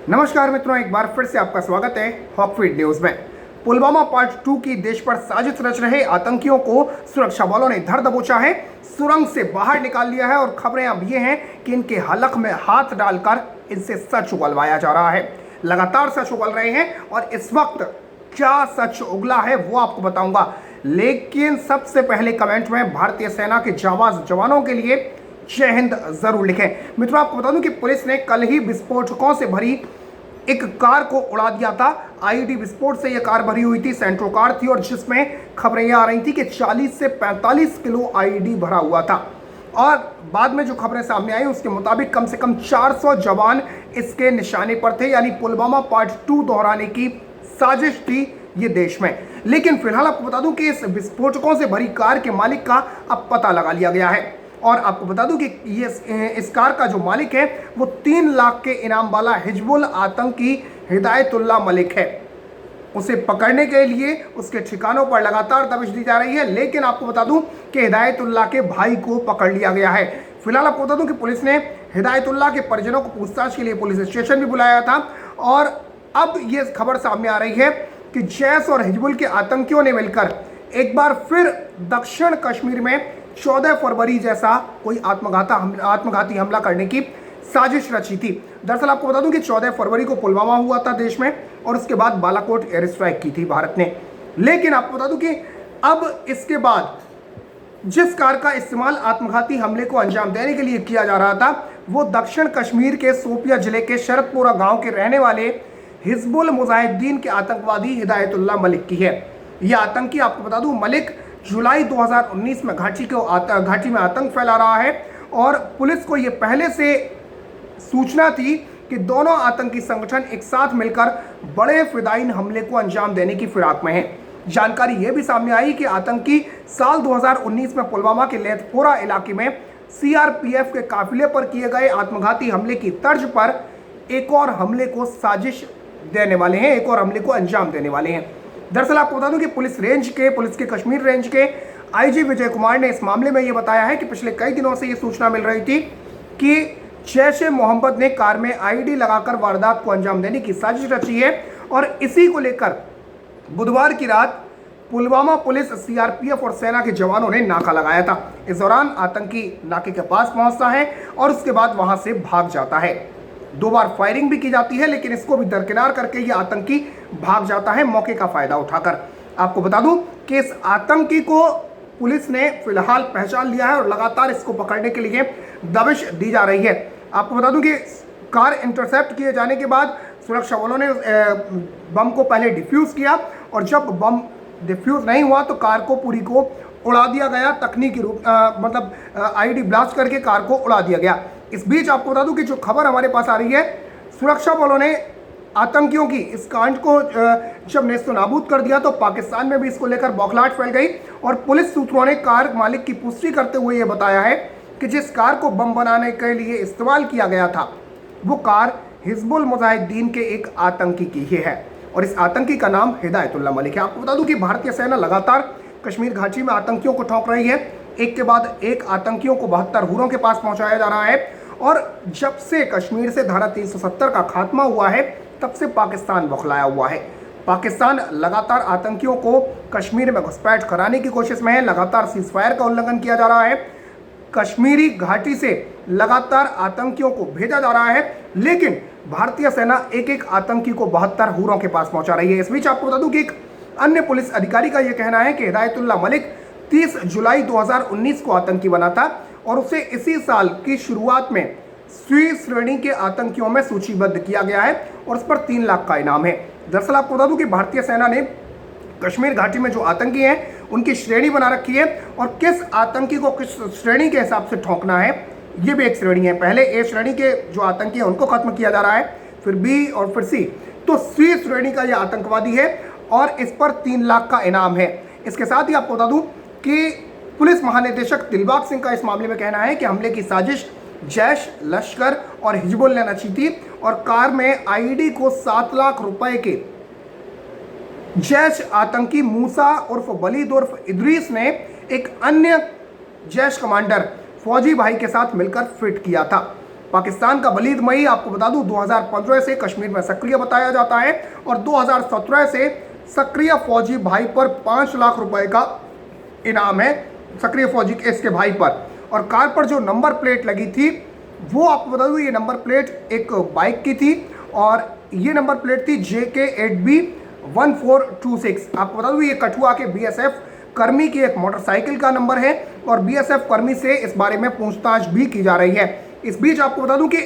नमस्कार मित्रों, एक बार फिर से आपका स्वागत है हॉकफीड न्यूज में। पुलवामा पार्ट 2 की देश पर साजिश रच रहे आतंकियों को सुरक्षा बलों ने धर दबोचा है, सुरंग से बाहर निकाल लिया है और खबरें अब ये हैं कि इनके हलक में हाथ डालकर इनसे सच उगलवाया जा रहा है। लगातार सच उगल रहे हैं और इस वक्त क्या सच उगला है वो आपको बताऊंगा, लेकिन सबसे पहले कमेंट में भारतीय सेना के जाबाज जवानों के लिए जय हिंद जरूर लिखें। मित्रों, आपको बता दूं कि पुलिस ने कल ही विस्फोटकों से भरी एक कार को उड़ा दिया था। आईईडी विस्फोट से यह कार भरी हुई थी, सेंट्रो कार थी और जिसमें खबरें आ रही थी कि 40 से 45 किलो आईईडी भरा हुआ था। और बाद में जो खबरें सामने आई उसके मुताबिक कम से कम 400 जवान इसके निशाने पर थे, यानी पुलवामा पार्ट 2 दोहराने की साजिश थी ये देश में। लेकिन फिलहाल आपको बता दूं कि इस विस्फोटकों से भरी कार के मालिक का अब पता लगा लिया गया है। और आपको बता दूं कि ये इस कार का जो मालिक है वो 3 लाख के इनाम वाला हिजबुल आतंकी हिदायतुल्लाह मलिक है। उसे पकड़ने के लिए उसके ठिकानों पर लगातार दबिश दी जा रही है, लेकिन आपको बता दूं कि हिदायतुल्लाह के भाई को पकड़ लिया गया है। फिलहाल आपको बता दूं कि पुलिस ने हिदायतुल्लाह के परिजनों को पूछताछ के लिए पुलिस स्टेशन भी बुलाया था। और अब ये खबर सामने आ रही है कि जैश और हिजबुल के आतंकियों ने मिलकर एक बार फिर दक्षिण कश्मीर में 14 फरवरी जैसा कोई आत्मघाती हमला करने की साजिश रची थी। दरअसल आपको बता दूं कि 14 फरवरी को पुलवामा हुआ था देश में और उसके बाद बालाकोट एयर स्ट्राइक की थी भारत ने। लेकिन आपको बता दूं कि अब इसके बाद जिस कार का इस्तेमाल आत्मघाती हमले को अंजाम देने के लिए किया जा रहा था वो दक्षिण कश्मीर के शोपियां जिले के शरदपुरा गांव के रहने वाले हिजबुल मुजाहिदीन के आतंकवादी हिदायतुल्लाह मलिक की है। यह आतंकी, आपको बता दूं, मलिक जुलाई 2019 में घाटी में आतंक फैला रहा है और पुलिस को यह पहले से सूचना थी कि दोनों आतंकी संगठन एक साथ मिलकर बड़े फिदायीन हमले को अंजाम देने की फिराक में हैं। जानकारी यह भी सामने आई कि आतंकी साल 2019 में पुलवामा के लेथपोरा इलाके में सीआरपीएफ के काफिले पर किए गए आत्मघाती हमले की तर्ज पर एक और हमले को साजिश देने वाले हैं, एक और हमले को अंजाम देने वाले हैं। दरअसल आपको बता दूं कि पुलिस के कश्मीर रेंज के आईजी विजय कुमार ने इस मामले में यह बताया है कि पिछले कई दिनों से यह सूचना मिल रही थी कि जैश-ए-मोहम्मद ने कार में आईडी लगाकर वारदात को अंजाम देने की साजिश रची है और इसी को लेकर बुधवार की रात पुलवामा पुलिस, सीआरपीएफ और सेना के जवानों ने नाका लगाया था। इस दौरान आतंकी नाके के पास पहुंचता है और उसके बाद वहां से भाग जाता है। 2 बार फायरिंग भी की जाती है, लेकिन इसको भी दरकिनार करके ये आतंकी भाग जाता है मौके का फायदा उठाकर। आपको बता दूं कि इस आतंकी को पुलिस ने फिलहाल पहचान लिया है और लगातार इसको पकड़ने के लिए दबिश दी जा रही है। आपको बता दूं कि कार इंटरसेप्ट किए जाने के बाद सुरक्षा बलों ने बम को पहले डिफ्यूज किया और जब बम डिफ्यूज नहीं हुआ तो कार को पूरी को उड़ा दिया गया, तकनीकी रूप आईडी ब्लास्ट करके कार को उड़ा दिया गया। इस बीच आपको बता दूं कि जो खबर हमारे पास आ रही है, सुरक्षा बलों ने आतंकियों की इस कांड को जब नेस्तनाबूद कर दिया तो पाकिस्तान में भी इसको लेकर बौखलाहट फैल गई और पुलिस सूत्रों ने कार मालिक की पुष्टि करते हुए यह बताया है कि जिस कार को बम बनाने के लिए इस्तेमाल किया गया था वो कार हिजबुल मुजाहिदीन के एक आतंकी की ही है और इस आतंकी का नाम हिदायतुल्लाह मलिक है। आपको बता दूं कि भारतीय सेना लगातार कश्मीर घाटी में आतंकियों को ठोक रही है। एक के बाद एक आतंकियों को 72 हुरों के पास पहुंचाया जा रहा है और जब से कश्मीर से धारा 370 का खात्मा हुआ है तब से पाकिस्तान बौखलाया हुआ है। पाकिस्तान लगातार आतंकियों को कश्मीर में घुसपैठ कराने की कोशिश में है, लगातार सीजफायर का उल्लंघन किया जा रहा है, कश्मीरी घाटी से लगातार आतंकियों को भेजा जा रहा है, लेकिन भारतीय सेना एक एक आतंकी को 72 हुरों के पास पहुंचा रही है। इस बीच आपको बता दूं कि एक अन्य पुलिस अधिकारी का यह कहना है कि हिदायतुल्लाह मलिक 30 जुलाई 2019 को आतंकी बना था और उसे इसी साल की शुरुआत में सी श्रेणी के आतंकियों में सूचीबद्ध किया गया है और उस पर 3 लाख का इनाम है। दरअसल आपको बता दूं कि भारतीय सेना ने कश्मीर घाटी में जो आतंकी हैं उनकी श्रेणी बना रखी है और किस आतंकी को किस श्रेणी के हिसाब से ठोकना है ये भी एक श्रेणी है। पहले ए श्रेणी के जो आतंकी हैं उनको खत्म किया जा रहा है, फिर बी और फिर सी, तो सी श्रेणी का यह आतंकवादी है और इस पर 3 लाख का इनाम है। इसके साथ ही आपको बता दूं कि पुलिस महानिदेशक दिलबाग सिंह का इस मामले में कहना है कि हमले की साजिश जैश, लश्कर और हिजबुल ने रची थी और कार में आईडी को 7 लाख रुपए के जैश आतंकी मूसा उर्फ वलीद उर्फ इदरीस ने एक अन्य जैश कमांडर फौजी भाई के साथ मिलकर फिट किया था। पाकिस्तान का वलीद मई आपको बता दूं 2015 से कश्मीर में सक्रिय बताया जाता है और 2017 से सक्रिय फौजी भाई पर 5 लाख रुपए का इनाम है, सक्रिय फौजी के इसके भाई पर। और कार पर जो नंबर प्लेट लगी थी वो आपको बता दूं ये नंबर प्लेट एक बाइक की थी और ये नंबर प्लेट थी JK8B1426। आपको बता दूं ये कठुआ के BSF कर्मी की एक मोटरसाइकिल का नंबर है और BSF कर्मी से इस बारे में पूछताछ भी की जा रही है। इस बीच आपको बता दूं कि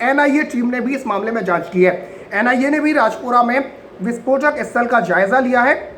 NIA टीम ने भी इस मामले में जांच की है। NIA ने भी राजपुरा में विस्फोटक स्थल का जायजा लिया है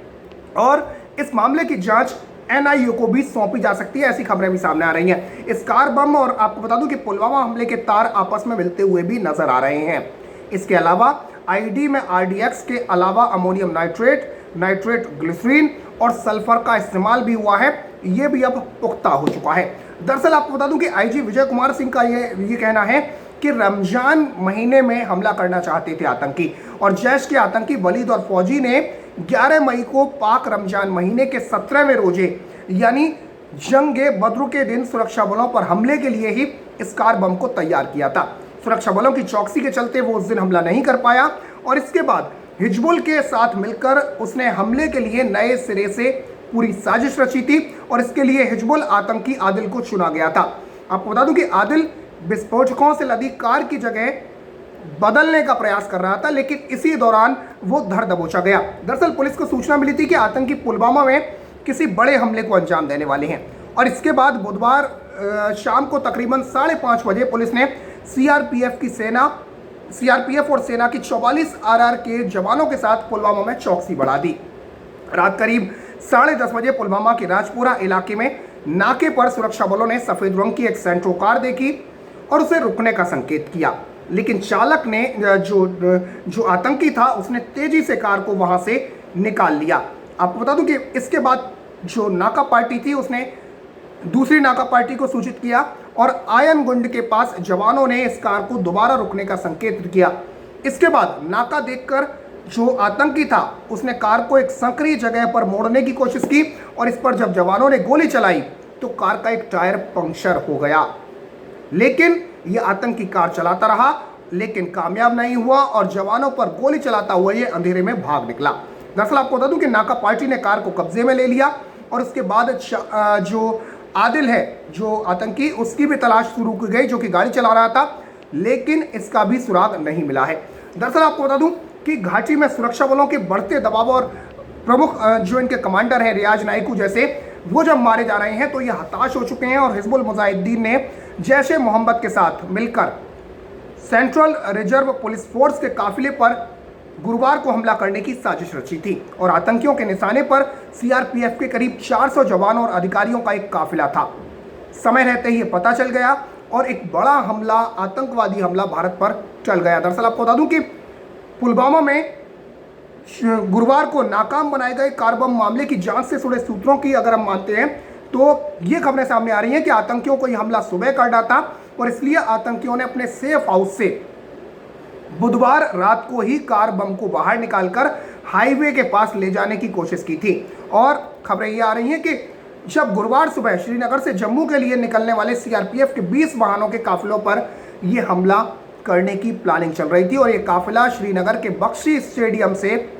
और इस मामले की जांच NIA को भी सौंपी जा सकती है, ऐसी खबरें भी सामने आ रही हैं। इस कार बम और आपको बता दूं कि पुलवामा हमले के तार आपस में मिलते हुए भी नजर आ रहे हैं। इसके अलावा IED में RDX के अलावा अमोनियम नाइट्रेट, नाइट्रेट ग्लिसरीन और सल्फर का इस्तेमाल भी हुआ है, ये भी अब पुख्ता हो चुका है। दरअसल आपको बता दूं कि IG विजय कुमार सिंह का ये कहना है कि रमजान महीने में हमला करना चाहते थे आतंकी और जैश के आतंकी वलीद और फौजी ने 11 मई को पाक रमजान महीने के 17वें रोजे यानी जंगे बद्र के दिन सुरक्षा बलों पर हमले के लिए ही इस कार बम को तैयार किया था। सुरक्षा बलों की चौकसी के चलते वो उस दिन हमला नहीं कर पाया और इसके बाद हिजबुल के साथ मिलकर उसने हमले के लिए नए सिरे से पूरी साजिश रची थी और इसके लिए हिजबुल आतंकी आदिल को चुना गया था। आपको बता दूं कि आदिल विस्फोटकों से लदी कार की जगह बदलने का प्रयास कर रहा था, लेकिन इसी दौरान वो धर दबोचा गया। दरअसल पुलिस को सूचना मिली थी कि आतंकी पुलवामा में किसी बड़े हमले को अंजाम देने वाले हैं और इसके बाद बुधवार शाम को तकरीबन 5:30 बजे पुलिस ने सीआरपीएफ और सेना की 44 RR के जवानों के साथ पुलवामा में चौकसी बढ़ा दी। रात करीब 10:30 बजे पुलवामा के राजपुरा इलाके में नाके पर सुरक्षा बलों ने सफेद रंग की एक सेंट्रो कार देखी और उसे रुकने का संकेत किया, लेकिन चालक ने जो आतंकी था उसने तेजी से कार को वहां से निकाल लिया। आपको बता दूं कि इसके बाद जो नाका पार्टी थी उसने दूसरी नाका पार्टी को सूचित किया और आयनगुंड के पास जवानों ने इस कार को दोबारा रुकने का संकेत किया। इसके बाद नाका देखकर जो आतंकी था उसने कार को एक संकरी जगह पर मोड़ने की कोशिश की और इस पर जब जवानों ने गोली चलाई तो कार का एक टायर पंक्चर हो गया, लेकिन यह आतंकी कार चलाता रहा लेकिन कामयाब नहीं हुआ और जवानों पर गोली चलाता हुआ ये अंधेरे में भाग निकला। दरअसल आपको बता दूं कि नाका पार्टी ने कार को कब्जे में ले लिया और उसके बाद जो आदिल है जो आतंकी उसकी भी तलाश शुरू की गई जो कि गाड़ी चला रहा था, लेकिन इसका भी सुराग नहीं मिला है। दरअसल आपको बता दूं कि घाटी में सुरक्षा बलों के बढ़ते दबाव और प्रमुख जो इनके कमांडर हैं रियाज नाइकू जैसे वो जब मारे जा रहे हैं तो ये हताश हो चुके हैं और हिजबुल मुजाहिदीन ने जैश ए मोहम्मद के साथ मिलकर सेंट्रल रिजर्व पुलिस फोर्स के काफिले पर गुरुवार को हमला करने की साजिश रची थी और आतंकियों के निशाने पर सीआरपीएफ के करीब 400 जवानों और अधिकारियों का एक काफिला था। समय रहते ही ये पता चल गया और एक बड़ा हमला, आतंकवादी हमला भारत पर चल गया। दरअसल आपको बता दूं कि पुलवामा में गुरुवार को नाकाम बनाए गए कार बम मामले की जांच से जुड़े सूत्रों की अगर हम मानते हैं तो ये खबरें सामने आ रही हैं कि आतंकियों को यह हमला सुबह कर डाला और इसलिए आतंकियों ने अपने सेफ हाउस से बुधवार रात को ही कार बम को बाहर निकालकर हाईवे के पास ले जाने की कोशिश की थी। और खबरें ये आ रही हैं कि जब गुरुवार सुबह श्रीनगर से जम्मू के लिए निकलने वाले सीआरपीएफ के 20 वाहनों के काफिलों पर यह हमला करने की प्लानिंग चल रही थी और यह काफिला श्रीनगर के बख्शी स्टेडियम से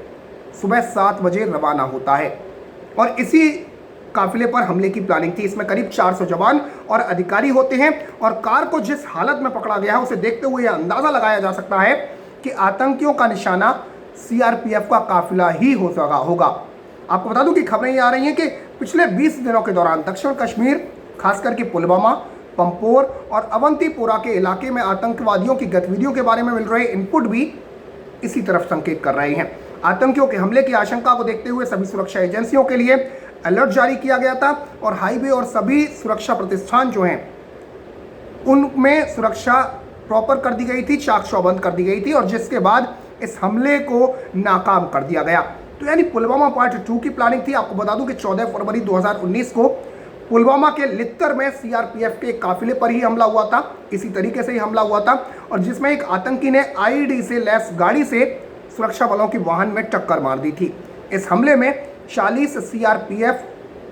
सुबह 7 बजे रवाना होता है और इसी काफिले पर हमले की प्लानिंग थी। इसमें करीब 400 जवान और अधिकारी होते हैं और कार को जिस हालत में पकड़ा गया है उसे देखते हुए यह अंदाजा लगाया जा सकता है कि आतंकियों का निशाना सीआरपीएफ का काफिला ही होगा। आपको बता दूं कि खबरें ये आ रही हैं कि पिछले 20 दिनों के दौरान दक्षिण कश्मीर खासकर कि पुलवामा, पंपोर और अवंतीपोरा के इलाके में आतंकवादियों की गतिविधियों के बारे में मिल रहे इनपुट भी इसी तरफ संकेत कर रहे हैं। आतंकियों के हमले की आशंका को देखते हुए सभी सुरक्षा एजेंसियों के लिए अलर्ट जारी किया गया था और हाईवे और सभी सुरक्षा प्रतिष्ठान जो हैं उनमें सुरक्षा प्रॉपर कर दी गई थी, चाक चौबंद कर दी गई थी और जिसके बाद इस हमले को नाकाम कर दिया गया। तो यानी पुलवामा पार्ट 2 की प्लानिंग थी। आपको बता दूं कि 14 फरवरी 2019 को पुलवामा के लित्तर में सीआरपीएफ के काफिले पर ही हमला हुआ था, इसी तरीके से ही हमला हुआ था और जिसमें एक आतंकी ने आईडी से लैस गाड़ी से सुरक्षा बलों की वाहन में टक्कर मार दी थी। इस हमले में 40 सीआरपीएफ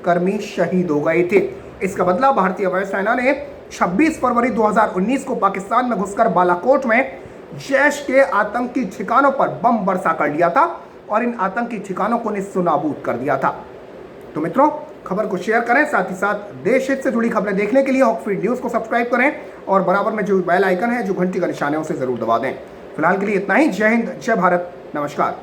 कर्मी शहीद हो गए थे। इसका बदला भारतीय वायुसेना ने 26 फरवरी 2019 को पाकिस्तान में घुसकर बालाकोट में जैश के आतंकी ठिकानों पर बम बरसा कर लिया था और इन आतंकी ठिकानों को निस्सुनाबूद कर दिया था। तो मित्रों, खबर को शेयर करें, साथ ही साथ देश हित से जुड़ी खबरें देखने के लिए हॉकफीड न्यूज़ को सब्सक्राइब करें और बराबर में जो बेल आइकन है, जो घंटी का निशान है, उसे जरूर दबा दें। फिलहाल के लिए इतना ही। जय हिंद, जय भारत, नमस्कार।